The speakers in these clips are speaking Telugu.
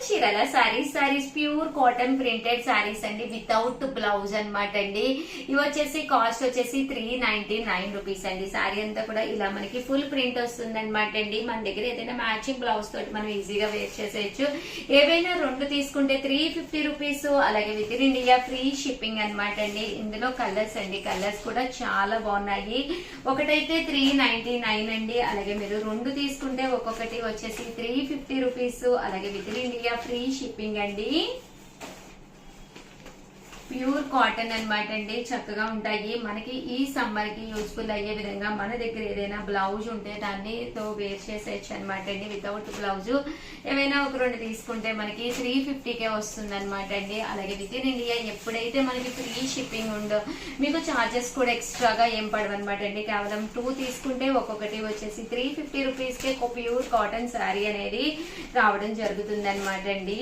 చీరల saris pure cotton printed saris అండి వితౌట్ బ్లౌజ్ అన్నమాట అండి. ఇవి వచ్చేసి కాస్ట్ వచ్చేసి 399 రూపీస్ అండి. సారీ అంతా కూడా ఇలా మనకి ఫుల్ ప్రింట్ వస్తుంది అనమాట అండి. మన దగ్గర ఏదైనా మ్యాచింగ్ బ్లౌజ్ తోటి మనం ఈజీగా వేర్ చేసేయచ్చు. ఏవైనా రెండు తీసుకుంటే 350 రూపీస్, అలాగే within India free shipping అనమాట అండి. ఇందులో కలర్స్ అండి, కలర్స్ కూడా చాలా బాగున్నాయి. ఒకటైతే 399 అండి, అలాగే మీరు రెండు తీసుకుంటే ఒక్కొక్కటి వచ్చేసి 350 రూపీస్, అలాగే within India free shipping అండి. ప్యూర్ కాటన్ అన్నమాట అండి, చక్కగా ఉంటాయి. మనకి ఈ సమ్మర్ కి యూస్ఫుల్ అయ్యే విధంగా మన దగ్గర ఏదైనా బ్లౌజ్ ఉంటే దాన్ని తో వేర్ చేసేయచ్చు అనమాట అండి. వితౌట్ బ్లౌజ్ ఏమైనా ఒక రెండు తీసుకుంటే మనకి 350కే వస్తుంది అనమాట అండి. అలాగే విత్ ఇన్ ఇండియా ఎప్పుడైతే మనకి ఫ్రీ షిప్పింగ్ ఉండో మీకు చార్జెస్ కూడా ఎక్స్ట్రాగా ఏం పడవు అనమాట అండి. కేవలం 2 తీసుకుంటే ఒక్కొక్కటి వచ్చేసి 350 రూపీస్కే ప్యూర్ కాటన్ శారీ అనేది రావడం జరుగుతుంది అనమాట అండి.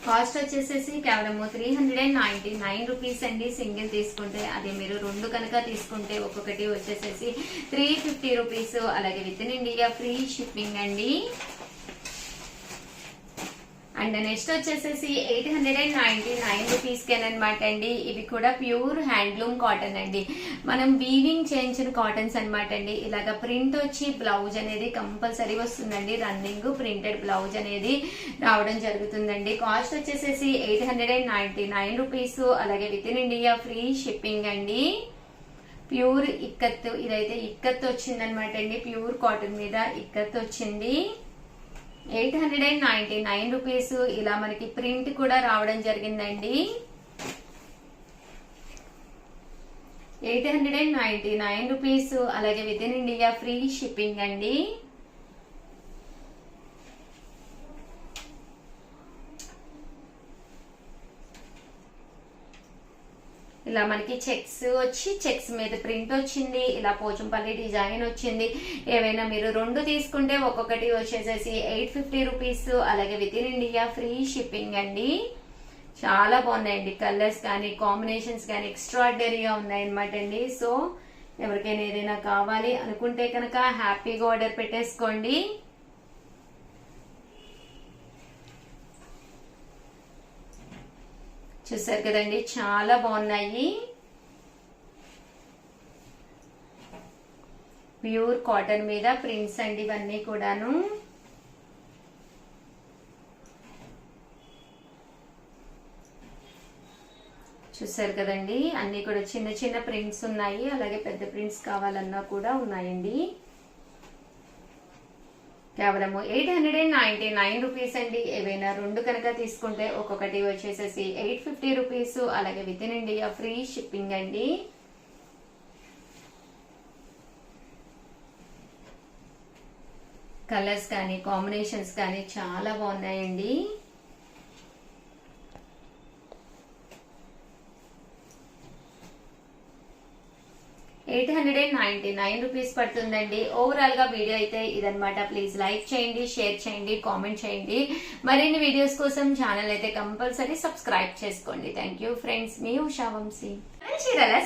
కాస్ట్ వచ్చేసేసి కేవలం 399 రూపీస్ అండి. సింగిల్ తీసుకుంటే, అదే మీరు రెండు కనుక తీసుకుంటే ఒక్కొక్కటి వచ్చేసేసి 350 రూపీస్, అలాగే within India free shipping అండి. అండ్ నెక్స్ట్ వచ్చేసేసి 899 రూపీస్ కేనమాట అండి. ఇవి కూడా ప్యూర్ హ్యాండ్లూమ్ కాటన్ అండి. మనం వీవింగ్ చేయించిన కాటన్స్ అనమాట అండి. ఇలాగ ప్రింట్ వచ్చి బ్లౌజ్ అనేది కంపల్సరీ వస్తుందండి. రన్నింగ్ ప్రింటెడ్ బ్లౌజ్ అనేది రావడం జరుగుతుందండి. కాస్ట్ వచ్చేసేసి 899 రూపీస్, అలాగే within India free shipping అండి. ప్యూర్ ఇక్కత్, ఇదైతే ఇక్కత్ వచ్చిందనమాట అండి. ప్యూర్ కాటన్ మీద ఇక్కత్ వచ్చింది. 899 రూపీస్. ఇలా మనకి ప్రింట్ కూడా రావడం జరిగిందండి. 899 రూపీస్, అలాగే within India free shipping అండి. ఇలా మనకి చెక్స్ వచ్చి చెక్స్ మీద ప్రింట్ వచ్చింది. ఇలా పోచంపల్లి డిజైన్ వచ్చింది. ఏవైనా మీరు రెండు తీసుకుంటే ఒక్కొక్కటి వచ్చేసేసి 850 రూపీస్, అలాగే within India free shipping అండి. చాలా బాగున్నాయండి. కలర్స్ కానీ కాంబినేషన్స్ కానీ ఎక్స్ట్రాడినరీగా ఉన్నాయి అనమాట అండి. సో ఎవరికైనా ఏదైనా కావాలి అనుకుంటే కనుక హ్యాపీగా ఆర్డర్ పెట్టేసుకోండి. చూసారు కదండి, చాలా బాగున్నాయి. ప్యూర్ కాటన్ మీద ప్రింట్స్ అండి ఇవన్నీ కూడాను. చూసారు కదండి, అన్ని కూడా చిన్న చిన్న ప్రింట్స్ ఉన్నాయి. అలాగే పెద్ద ప్రింట్స్ కావాలన్నా కూడా ఉన్నాయండి. కేవలం 899 రూపీస్ అండి. ఏవైనా రెండు కనుక తీసుకుంటే ఒక్కొక్కటి వచ్చేసేసి 850 రూపీస్, అలాగే within India free shipping అండి. కలర్స్ కానీ కాంబినేషన్స్ కానీ చాలా బాగున్నాయండి. ₹899 పడుతుందండి. ఓవరాల్ గా వీడియో అయితే ఇదనమాట. ప్లీజ్ లైక్ చేయండి, షేర్ చేయండి, కామెంట్ చేయండి. మరిన్ని వీడియోస్ కోసం ఛానల్ అయితే కంపల్సరీ సబ్స్క్రైబ్ చేసుకోండి. థ్యాంక్ యూ ఫ్రెండ్స్, మీ ఉషా వంశీ. చీరల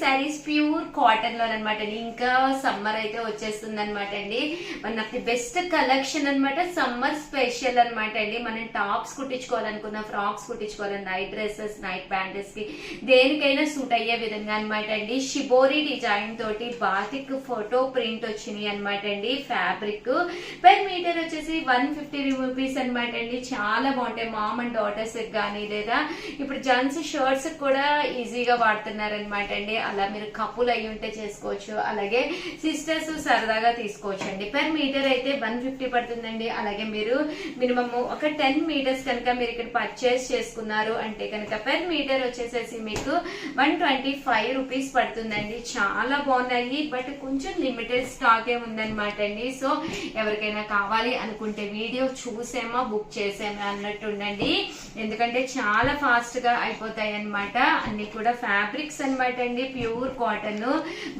సారీస్ ప్యూర్ కాటన్ లో అనమాట అండి. ఇంకా సమ్మర్ అయితే వచ్చేస్తుంది అనమాట అండి. One of the best collection అనమాట. సమ్మర్ స్పెషల్ అనమాట అండి. మనం టాప్స్ కుట్టించుకోవాలనుకున్న, ఫ్రాక్స్ కుట్టించుకోవాలన్న, నైట్ డ్రెస్సెస్, నైట్ ప్యాంటెస్ కి దేనికైనా సూట్ అయ్యే విధంగా అనమాట అండి. షిబోరి డిజైన్ తోటి బాతిక్ ఫోటో ప్రింట్ వచ్చినాయి అనమాట అండి. ఫ్యాబ్రిక్ పర్ మీటర్ వచ్చేసి 150 రూపీస్ అనమాట అండి. చాలా బాగుంటాయి. మామ్ అండ్ డాటర్స్ కానీ, లేదా ఇప్పుడు జెంట్స్ షర్ట్స్ కూడా ఈజీగా వాడుతున్నారు అనమాట అండి. అలా మీరు కపుల్ అయ్యి ఉంటే చేసుకోవచ్చు, అలాగే సిస్టర్స్ సరదాగా తీసుకోవచ్చు అండి. పర్ మీటర్ అయితే 150 పడుతుందండి. అలాగే మీరు మినిమం ఒక 10 మీటర్స్ కనుక మీరు ఇక్కడ పర్చేస్ చేసుకున్నారు అంటే కనుక పర్ మీటర్ వచ్చేసేసి మీకు 125 రూపీస్ పడుతుందండి. చాలా బాగున్నాయి, బట్ కొంచెం లిమిటెడ్ స్టాక్ ఏ ఉందన్నమాట అండి. సో ఎవరికైనా కావాలి అనుకుంటే వీడియో చూసేమా బుక్ చేసేమా అన్నట్టు ఉండండి. ఎందుకంటే చాలా ఫాస్ట్ గా అయిపోతాయి అనమాట. అన్ని కూడా ఫ్యాబ్రిక్స్ అనమాట అండి. ప్యూర్ కాటన్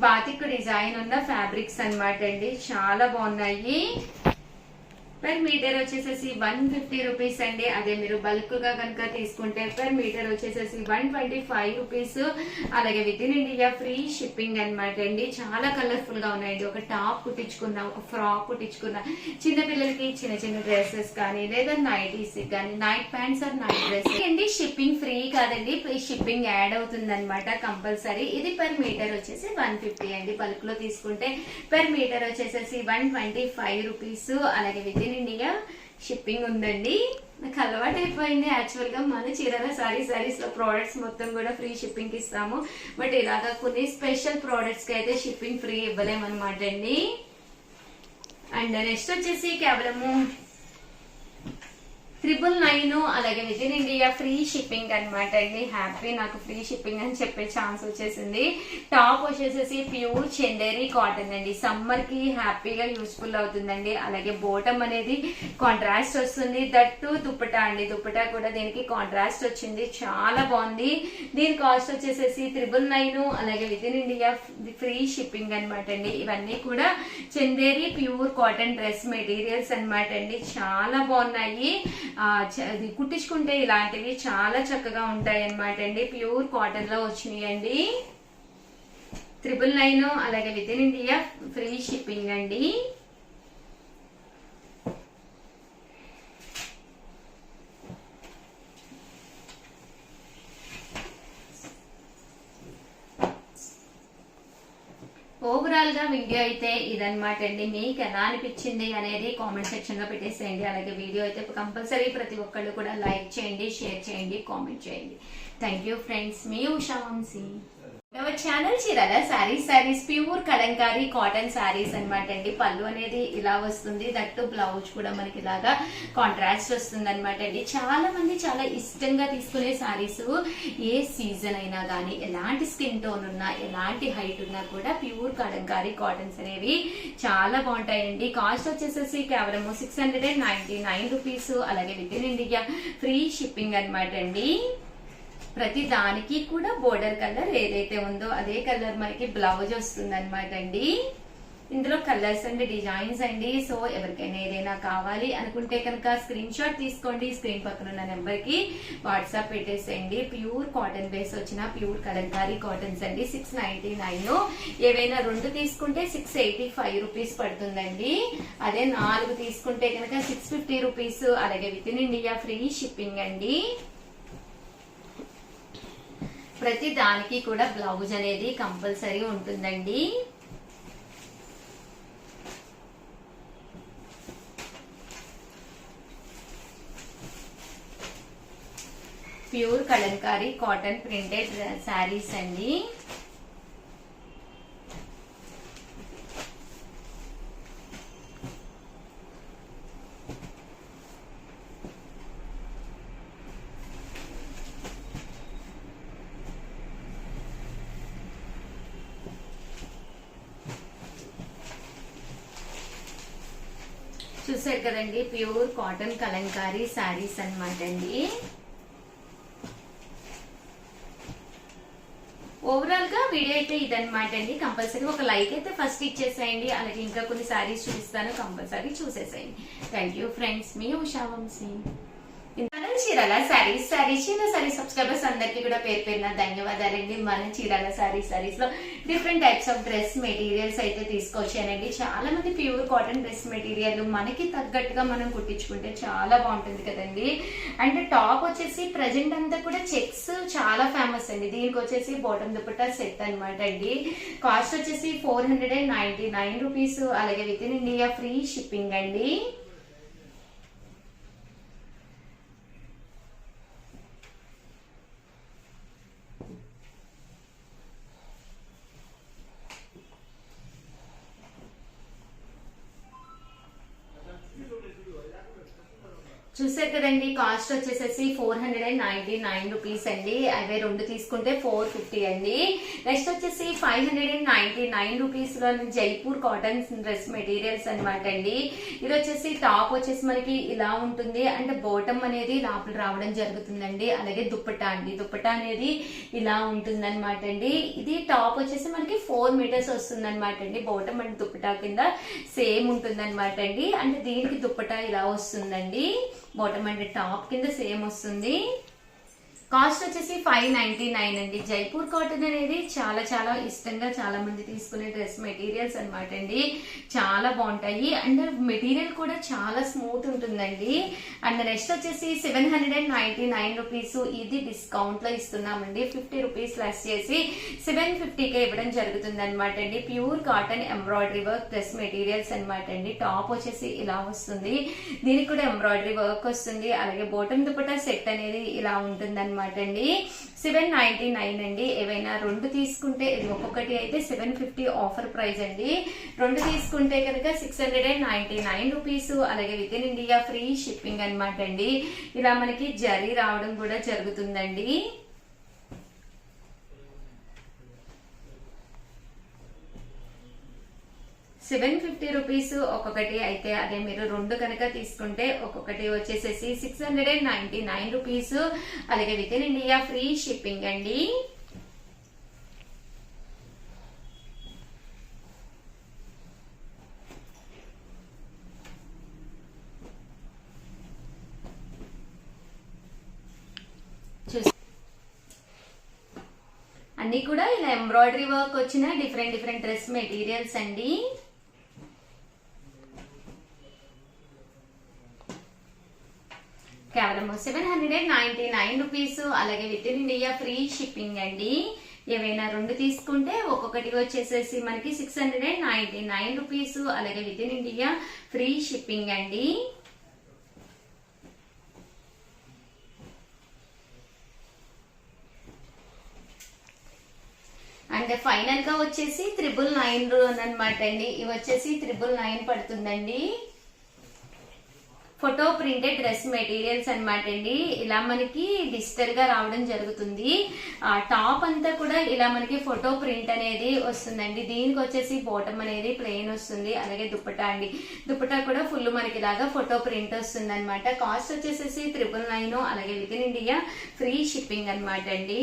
బాతిక్ డిజైన్ ఉన్న ఫ్యాబ్రిక్స్ అనమాట అండి. చాలా బాగున్నాయి. పర్ మీటర్ వచ్చేసేసి 150 రూపీస్ అండి. అదే మీరు బల్క్ గా కనుక తీసుకుంటే పర్ మీటర్ వచ్చేసేసి 125 రూపీస్. అలాగే within India free shipping అనమాట అండి. చాలా కలర్ఫుల్ గా ఉన్నాయండి. ఒక టాప్ కుట్టించుకున్నా, ఒక ఫ్రాక్ కుట్టించుకున్నా, చిన్న పిల్లలకి చిన్న చిన్న డ్రెస్సెస్ కానీ లేదా నైటీస్ కానీ, night pants or night dress అండి. షిప్పింగ్ ఫ్రీ కాదండి, షిప్పింగ్ యాడ్ అవుతుంది అనమాట కంపల్సరీ. ఇది పర్ మీటర్ వచ్చేసి 150 అండి. బల్క్ లో తీసుకుంటే పర్ మీటర్ వచ్చేసేసి 125 రూపీస్. అలాగే విత్ ఇన్ ఇండియా షిప్పింగ్ ఉందండి. నాకు అలవాటు అయిపోయింది. యాక్చువల్ గా మన చీరాల సారీస్ లో ప్రోడక్ట్స్ మొత్తం కూడా ఫ్రీ షిప్పింగ్ కి ఇస్తాము. బట్ ఇలాగా కొన్ని స్పెషల్ ప్రోడక్ట్స్ కి అయితే షిప్పింగ్ ఫ్రీ ఇవ్వలేమన్నమాట అండి. అండ్ నెక్స్ట్ వచ్చేసి కేవలము 999. అలాగే within India free shipping అనమాట అండి. హ్యాపీ, నాకు ఫ్రీ షిప్పింగ్ అని చెప్పే ఛాన్స్ వచ్చేసింది. టాప్ వచ్చేసేసి ప్యూర్ చందేరి కాటన్ అండి. సమ్మర్ కి హ్యాపీగా యూస్ఫుల్ అవుతుందండి. అలాగే బోటం అనేది కాంట్రాస్ట్ వస్తుంది. దట్టు దుప్పటా అండి. దుప్పటా కూడా దీనికి కాంట్రాస్ట్ వచ్చింది, చాలా బాగుంది. దీని కాస్ట్ వచ్చేసేసి 999. అలాగే within India free shipping అనమాట అండి. ఇవన్నీ కూడా Chanderi pure cotton dress materials అనమాట అండి. చాలా బాగున్నాయి. కుట్టించుకుంటే ఇలాంటివి చాలా చక్కగా ఉంటాయి అన్నమాట అండి. ప్యూర్ కాటన్ లో వచ్చినాయండి. 999. అలాగే within India free shipping అండి. ఓవరాల్ గా వీడియో అయితే ఇదనమాట అండి. మీకు ఎలా అనిపించింది అనేది కామెంట్ సెక్షన్ లో పెట్టేసేయండి. అలాగే వీడియో అయితే కంపల్సరీ ప్రతి ఒక్కళ్ళు కూడా లైక్ చేయండి, షేర్ చేయండి, కామెంట్ చేయండి. Thank you friends. మీ Usha Vamsi. Our channel Chirala saris pure Kalamkari cotton saris అనమాట అండి. పళ్ళు అనేది ఇలా వస్తుంది. దట్టు బ్లౌజ్ కూడా మనకి ఇలాగా కాంట్రాస్ట్ వస్తుంది అనమాట అండి. చాలా మంది చాలా ఇష్టంగా తీసుకునే సారీస్. ఏ సీజన్ అయినా కానీ, ఎలాంటి స్కిన్ టోన్ ఉన్నా, ఎలాంటి హైట్ ఉన్నా కూడా ప్యూర్ కలంకారీ కాటన్స్ అనేవి చాలా బాగుంటాయండి. కాస్ట్ వచ్చేసేసి కేవలం 699 రూపీస్. అలాగే within India free shipping అనమాట అండి. ప్రతి దానికి కూడా బోర్డర్ కలర్ ఏదైతే ఉందో అదే కలర్ మనకి బ్లౌజ్ వస్తుంది అనమాట అండి. ఇందులో కలర్స్ అండ్ డిజైన్స్ అండి. సో ఎవరికైనా ఏదైనా కావాలి అనుకుంటే కనుక స్క్రీన్ షాట్ తీసుకోండి. స్క్రీన్ పక్కన ఉన్న నెంబర్ కి వాట్సాప్ పెట్టేసేయండి. ప్యూర్ కాటన్ బేస్ వచ్చిన ప్యూర్ కలంకారీ కాటన్స్ అండి. 699. ఏవైనా 2 తీసుకుంటే 685 రూపీస్ పడుతుందండి. అదే 4 తీసుకుంటే కనుక 650 రూపీస్. అలాగే within India free shipping అండి. ప్రతి దానికి కూడా బ్లౌజ్ అనేది కంపల్సరీ ఉంటుందండి. Pure Kalamkari cotton printed saris అండి. చూసారు కదండి, ప్యూర్ కాటన్ కలంకారీ శారీస్ అన్నమాట అండి. ఓవరాల్ గా వీడియో అయితే ఇదన్నమాట అండి. కంపల్సరీ ఒక లైక్ అయితే ఫస్ట్ ఇచ్చేసేయండి. అలాగే ఇంకా కొన్ని శారీస్ చూపిస్తాను, కంపల్సరీ చూసేసేయండి. Thank you friends. మీ ఉషా వంశీ. చీరాల సారీస్ చిన్న సారీ సబ్స్క్రైబర్స్ అందరికీ కూడా పేరు పేరున ధన్యవాదాలండి. మన చీరాల సారీస్ లో different types of dress materials అయితే తీసుకొచ్చానండి. చాలా మంది ప్యూర్ కాటన్ డ్రెస్ మెటీరియల్ మనకి తగ్గట్టుగా మనం కుట్టించుకుంటే చాలా బాగుంటుంది కదండి. అంటే టాప్ వచ్చేసి ప్రజెంట్ అంతా కూడా చెక్స్ చాలా ఫేమస్ అండి. దీనికి వచ్చేసి బాటమ్ దుపట్టా సెట్ అనమాట అండి. కాస్ట్ వచ్చేసి 499 రూపీస్. అలాగే within India free shipping అండి. చూసారు కదండి, కాస్ట్ వచ్చేసేసి 499 రూపీస్ అండి. అవే 2 తీసుకుంటే 450 అండి. నెక్స్ట్ వచ్చేసి 599 రూపీస్ లో జైపూర్ కాటన్ డ్రెస్ మెటీరియల్స్ అనమాట అండి. ఇది వచ్చేసి టాప్ వచ్చేసి మనకి ఇలా ఉంటుంది, అంటే బాటమ్ అనేది లోపల రావడం జరుగుతుందండి. అలాగే దుప్పట్టా అండి, దుప్పట్టా అనేది ఇలా ఉంటుంది అనమాట అండి. ఇది టాప్ వచ్చేసి మనకి 4 మీటర్స్ వస్తుంది అనమాట అండి. బాటమ్ అండ్ దుప్పట్టా కింద సేమ్ ఉంటుంది అనమాట అండి. అంటే దీనికి దుప్పట్టా ఇలా వస్తుందండి, బాటమ్ అండ్ టాప్ కింద సేమ్ వస్తుంది. కాస్ట్ వచ్చేసి 599 అండి. జైపూర్ కాటన్ అనేది చాలా చాలా ఇష్టంగా చాలా మంది తీసుకునే డ్రెస్ మెటీరియల్స్ అనమాట అండి. చాలా బాగుంటాయి అండ్ మెటీరియల్ కూడా చాలా స్మూత్ ఉంటుందండి. అండ్ నెక్స్ట్ వచ్చేసి 799 రూపీస్. ఇది డిస్కౌంట్ లో ఇస్తున్నామండి. 50 రూపీస్ లెస్ చేసి 750కే ఇవ్వడం జరుగుతుంది అనమాట అండి. Pure cotton embroidery work dress materials అనమాట అండి. టాప్ వచ్చేసి ఇలా వస్తుంది, దీనికి కూడా ఎంబ్రాయిడరీ వర్క్ వస్తుంది. అలాగే బాటమ్ దుపట్టా సెట్ అనేది ఇలా ఉంటుంది అనమాట అండి. 799 అండి. ఏవైనా 2 తీసుకుంటే, ఇది ఒక్కొక్కటి అయితే 750 ఆఫర్ ప్రైస్ అండి. 2 తీసుకుంటే కనుక 699 రూపీస్. అలాగే within India free shipping అనమాట అండి. ఇలా మనకి జరీ రావడం కూడా జరుగుతుందండి. 750 రూపీస్ ఒక్కొక్కటి అయితే, అదే మీరు 2 కనుక తీసుకుంటే ఒక్కొక్కటి వచ్చేసేసి 699 రూపీస్. అలాగే within India free shipping అండి. అన్ని కూడా ఇలా ఎంబ్రాయిడరీ వర్క్ వచ్చిన డిఫరెంట్ డ్రెస్ మెటీరియల్స్ అండి. కేవలం 799 రూపీస్. అలాగే within India free shipping అండి. ఏవైనా 2 తీసుకుంటే ఒక్కొక్కటి వచ్చేసేసి మనకి 699 రూపీస్. అలాగే within India free shipping అండి. అండ్ ఫైనల్ గా వచ్చేసి 999 అనమాట అండి. ఇవి వచ్చేసి 999 పడుతుందండి. ఫోటో ప్రింటెడ్ డ్రెస్ మెటీరియల్స్ అనమాట అండి. ఇలా మనకి డిజిటల్ గా రావడం జరుగుతుంది. ఆ టాప్ అంతా కూడా ఇలా మనకి ఫోటో ప్రింట్ అనేది వస్తుందండి. దీనికి వచ్చేసి బాటమ్ అనేది ప్లెయిన్ వస్తుంది. అలాగే దుప్పటా అండి, దుప్పటా కూడా ఫుల్ మనకి ఇలాగా ఫోటో ప్రింట్ వస్తుంది అనమాట. కాస్ట్ వచ్చేసేసి 999. అలాగే within India free shipping అనమాట అండి.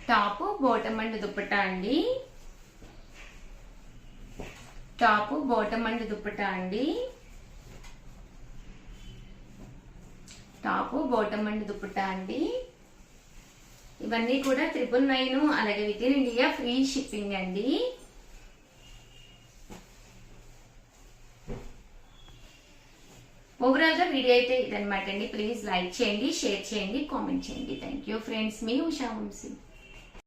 టాప్ బాటమ్ అండ్ దుప్పటా అండి, టాప్ బాటమ్ అండ్ దుప్పటా అండి, టాప్ బాటమ్ అండ్ దుప్పటా అండి. ఇవన్నీ కూడా 999. అలాగే within India free shipping అండి. ఓవరాల్ గా వీడియో అయితే ఇదనమాట అండి. ప్లీజ్ లైక్ చేయండి, షేర్ చేయండి, కామెంట్ చేయండి. Thank you friends. మీ ఉషా వంశీ.